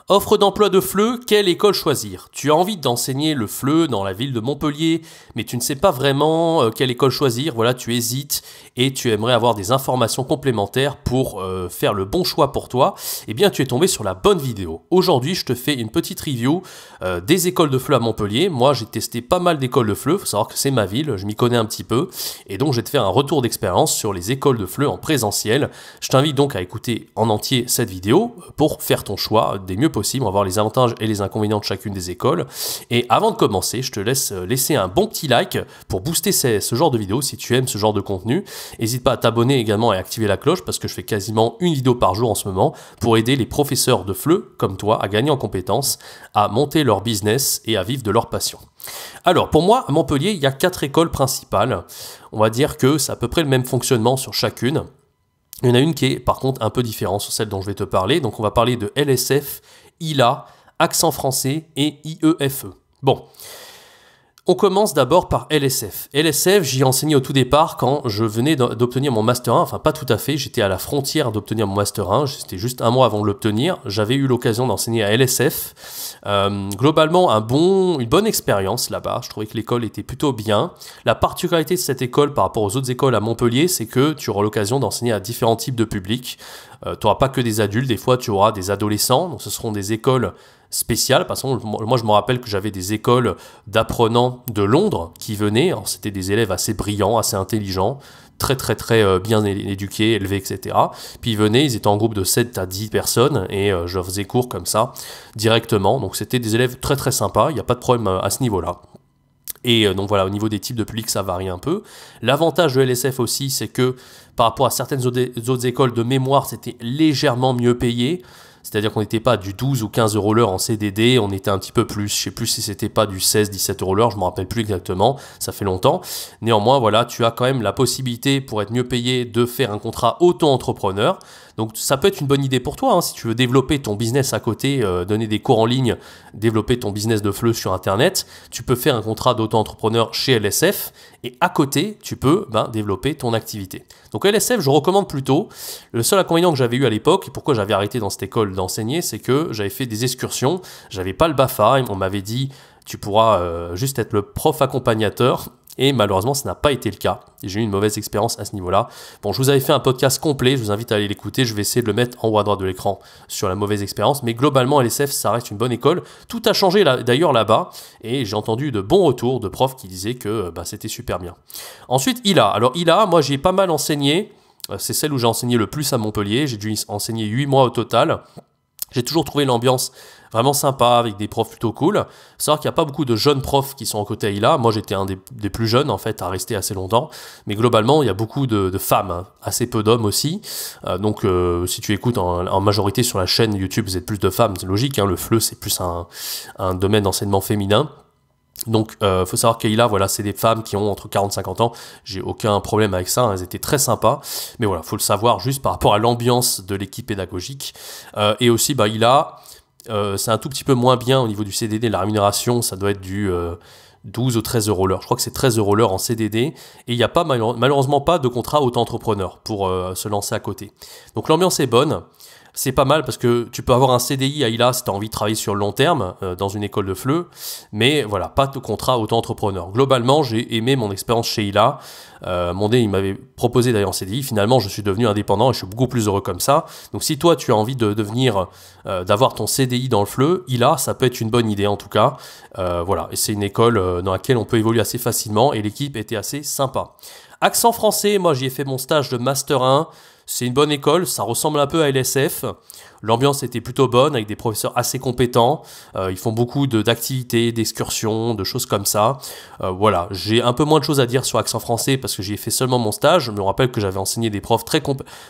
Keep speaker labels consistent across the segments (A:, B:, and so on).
A: Offre d'emploi de FLE, quelle école choisir? Tu as envie d'enseigner le FLE dans la ville de Montpellier, mais tu ne sais pas vraiment quelle école choisir. Voilà, tu hésites et tu aimerais avoir des informations complémentaires pour faire le bon choix pour toi. Eh bien, tu es tombé sur la bonne vidéo. Aujourd'hui, je te fais une petite review des écoles de FLE à Montpellier. Moi, j'ai testé pas mal d'écoles de FLE. Il faut savoir que c'est ma ville, je m'y connais un petit peu. Et donc, je vais te faire un retour d'expérience sur les écoles de FLE en présentiel. Je t'invite donc à écouter en entier cette vidéo pour faire ton choix des mieux possible. On va voir les avantages et les inconvénients de chacune des écoles. Et avant de commencer, je te laisse laisser un bon petit like pour booster ce genre de vidéo si tu aimes ce genre de contenu. N'hésite pas à t'abonner également et à activer la cloche parce que je fais quasiment une vidéo par jour en ce moment pour aider les professeurs de FLE comme toi à gagner en compétences, à monter leur business et à vivre de leur passion. Alors pour moi, à Montpellier, il y a 4 écoles principales. On va dire que c'est à peu près le même fonctionnement sur chacune. Il y en a une qui est par contre un peu différente sur celle dont je vais te parler. Donc on va parler de LSF, ILA, Accent Français et IEFE. Bon, on commence d'abord par LSF. LSF, j'y ai enseigné au tout départ quand je venais d'obtenir mon Master 1. Enfin, pas tout à fait, j'étais à la frontière d'obtenir mon Master 1. C'était juste un mois avant de l'obtenir. J'avais eu l'occasion d'enseigner à LSF. Globalement, une bonne expérience là-bas. Je trouvais que l'école était plutôt bien. La particularité de cette école par rapport aux autres écoles à Montpellier, c'est que tu auras l'occasion d'enseigner à différents types de publics. Tu n'auras pas que des adultes, des fois tu auras des adolescents. Donc ce seront des écoles spéciales. Par exemple, moi je me rappelle que j'avais des écoles d'apprenants de Londres qui venaient. C'était des élèves assez brillants, assez intelligents, très bien éduqués, élevés, etc. Puis ils venaient, ils étaient en groupe de 7 à 10 personnes et je leur faisais cours comme ça directement. Donc c'était des élèves très sympas, il n'y a pas de problème à ce niveau-là. Et donc voilà, au niveau des types de publics, ça varie un peu. L'avantage de LSF aussi, c'est que par rapport à certaines autres écoles de mémoire, c'était légèrement mieux payé. C'est-à-dire qu'on n'était pas du 12 ou 15 € l'heure en CDD, on était un petit peu plus. Je sais plus si c'était pas du 16, 17 € l'heure, je me rappelle plus exactement, ça fait longtemps. Néanmoins, voilà, tu as quand même la possibilité, pour être mieux payé, de faire un contrat auto-entrepreneur. Donc ça peut être une bonne idée pour toi, hein, si tu veux développer ton business à côté, donner des cours en ligne, développer ton business de FLE sur Internet, tu peux faire un contrat d'auto-entrepreneur chez LSF et à côté, tu peux développer ton activité. Donc LSF, je recommande plutôt. Le seul inconvénient que j'avais eu à l'époque, et pourquoi j'avais arrêté dans cette école d'enseigner, c'est que j'avais fait des excursions, j'avais pas le BAFA, on m'avait dit tu pourras juste être le prof accompagnateur. Et malheureusement, ça n'a pas été le cas. J'ai eu une mauvaise expérience à ce niveau-là. Bon, je vous avais fait un podcast complet, je vous invite à aller l'écouter. Je vais essayer de le mettre en haut à droite de l'écran sur la mauvaise expérience. Mais globalement, LSF, ça reste une bonne école. Tout a changé d'ailleurs là-bas. Et j'ai entendu de bons retours de profs qui disaient que c'était super bien. Ensuite, ILA. Alors ILA, moi j'ai pas mal enseigné. C'est celle où j'ai enseigné le plus à Montpellier. J'ai dû enseigner 8 mois au total. J'ai toujours trouvé l'ambiance vraiment sympa, avec des profs plutôt cool. Faut savoir qu'il n'y a pas beaucoup de jeunes profs qui sont en côté ILA. Moi, j'étais un des plus jeunes, en fait, à rester assez longtemps. Mais globalement, il y a beaucoup de femmes, hein, assez peu d'hommes aussi. Donc, si tu écoutes en majorité sur la chaîne YouTube, vous êtes plus de femmes, c'est logique. Hein, le FLE, c'est plus un domaine d'enseignement féminin. Donc, faut savoir qu'ILA, voilà, c'est des femmes qui ont entre 40 et 50 ans. J'ai aucun problème avec ça, hein, elles étaient très sympas. Mais voilà, faut le savoir juste par rapport à l'ambiance de l'équipe pédagogique. Et aussi, ILA, c'est un tout petit peu moins bien au niveau du CDD. La rémunération, ça doit être du 12 ou 13 € l'heure. Je crois que c'est 13 € l'heure en CDD. Et il n'y a pas, malheureusement pas de contrat auto-entrepreneur pour se lancer à côté. Donc, l'ambiance est bonne. C'est pas mal parce que tu peux avoir un CDI à ILA si tu as envie de travailler sur le long terme dans une école de FLE, mais voilà, pas de contrat auto-entrepreneur. Globalement, j'ai aimé mon expérience chez ILA. Il m'avait proposé d'ailleurs en CDI. Finalement, je suis devenu indépendant et je suis beaucoup plus heureux comme ça. Donc, si toi, tu as envie de devenir, d'avoir ton CDI dans le FLE, ILA, ça peut être une bonne idée en tout cas. Voilà, et c'est une école dans laquelle on peut évoluer assez facilement et l'équipe était assez sympa. Accent Français, moi, j'y ai fait mon stage de Master 1. C'est une bonne école, ça ressemble un peu à LSF. L'ambiance était plutôt bonne avec des professeurs assez compétents. Ils font beaucoup d'activités, d'excursions, de choses comme ça. Voilà, j'ai un peu moins de choses à dire sur Accent Français parce que j'y ai fait seulement mon stage. Je me rappelle que j'avais enseigné des profs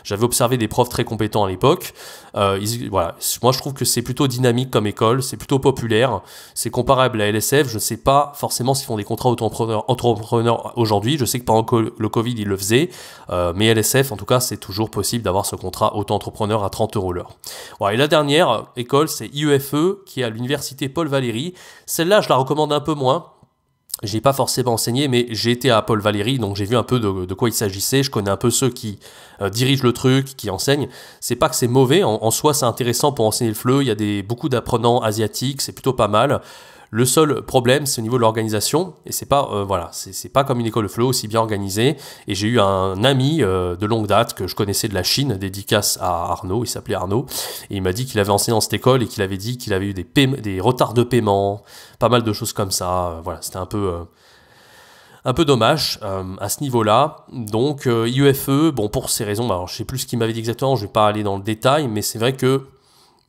A: j'avais observé des profs très compétents à l'époque. Voilà, moi je trouve que c'est plutôt dynamique comme école, c'est plutôt populaire. C'est comparable à LSF. Je ne sais pas forcément s'ils font des contrats auto-entrepreneurs aujourd'hui. Je sais que pendant le Covid ils le faisaient, mais LSF en tout cas c'est toujours possible d'avoir ce contrat auto-entrepreneur à 30 € l'heure. Voilà, et la dernière école, c'est IEFE, qui est à l'université Paul Valéry. Celle-là, je la recommande un peu moins. J'ai pas forcément enseigné, mais j'ai été à Paul Valéry, donc j'ai vu un peu de quoi il s'agissait. Je connais un peu ceux qui dirigent le truc, qui enseignent. C'est pas que c'est mauvais, en soi c'est intéressant pour enseigner le FLE. Il y a beaucoup d'apprenants asiatiques, c'est plutôt pas mal. Le seul problème, c'est au niveau de l'organisation, et c'est pas voilà, c'est pas comme une école de FLE aussi bien organisée. Et j'ai eu un ami de longue date que je connaissais de la Chine, dédicace à Arnaud, il s'appelait Arnaud, et il m'a dit qu'il avait enseigné dans cette école et qu'il avait dit qu'il avait eu des retards de paiement, pas mal de choses comme ça. Voilà, c'était un peu dommage à ce niveau-là. Donc IEFE, bon pour ces raisons, alors je sais plus ce qu'il m'avait dit exactement, je vais pas aller dans le détail, mais c'est vrai que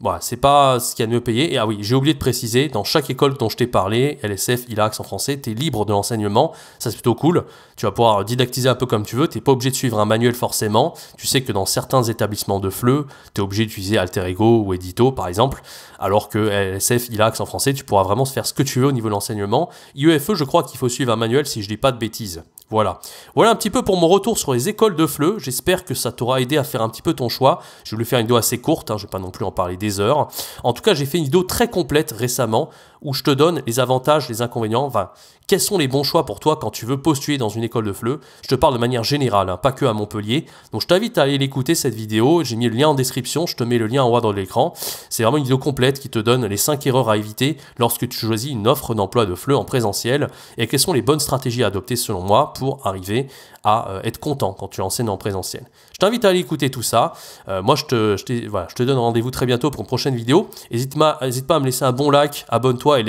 A: voilà, c'est pas ce qu'il y a de mieux payé. Et ah oui, j'ai oublié de préciser, dans chaque école dont je t'ai parlé, LSF, ILAX en français, tu es libre de l'enseignement. Ça, c'est plutôt cool. Tu vas pouvoir didactiser un peu comme tu veux. Tu n'es pas obligé de suivre un manuel forcément. Tu sais que dans certains établissements de FLE, tu es obligé d'utiliser Alter Ego ou Edito, par exemple. Alors que LSF, ILAX en français, tu pourras vraiment faire ce que tu veux au niveau de l'enseignement. IEFE, je crois qu'il faut suivre un manuel si je dis pas de bêtises. Voilà. Voilà un petit peu pour mon retour sur les écoles de FLE. J'espère que ça t'aura aidé à faire un petit peu ton choix. Je voulais faire une vidéo assez courte, je ne vais pas non plus en parler des heures. En tout cas, j'ai fait une vidéo très complète récemment où je te donne les avantages, les inconvénients, enfin, quels sont les bons choix pour toi quand tu veux postuler dans une école de FLE. Je te parle de manière générale, pas que à Montpellier. Donc je t'invite à aller l'écouter cette vidéo. J'ai mis le lien en description, je te mets le lien en haut de l'écran. C'est vraiment une vidéo complète qui te donne les 5 erreurs à éviter lorsque tu choisis une offre d'emploi de FLE en présentiel et quelles sont les bonnes stratégies à adopter selon moi pour arriver à être content quand tu enseignes en présentiel. Je t'invite à aller écouter tout ça. Moi, je te donne rendez-vous très bientôt pour une prochaine vidéo. N'hésite pas à me laisser un bon like, abonne-toi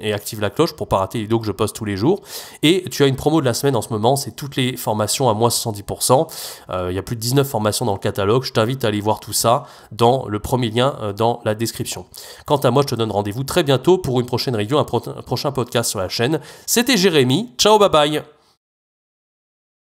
A: et active la cloche pour ne pas rater les vidéos que je poste tous les jours. Et tu as une promo de la semaine en ce moment, c'est toutes les formations à moins 70%. Il y a plus de 19 formations dans le catalogue. Je t'invite à aller voir tout ça dans le premier lien dans la description. Quant à moi, je te donne rendez-vous très bientôt pour une prochaine review, un prochain podcast sur la chaîne. C'était Jérémy. Ciao, bye bye.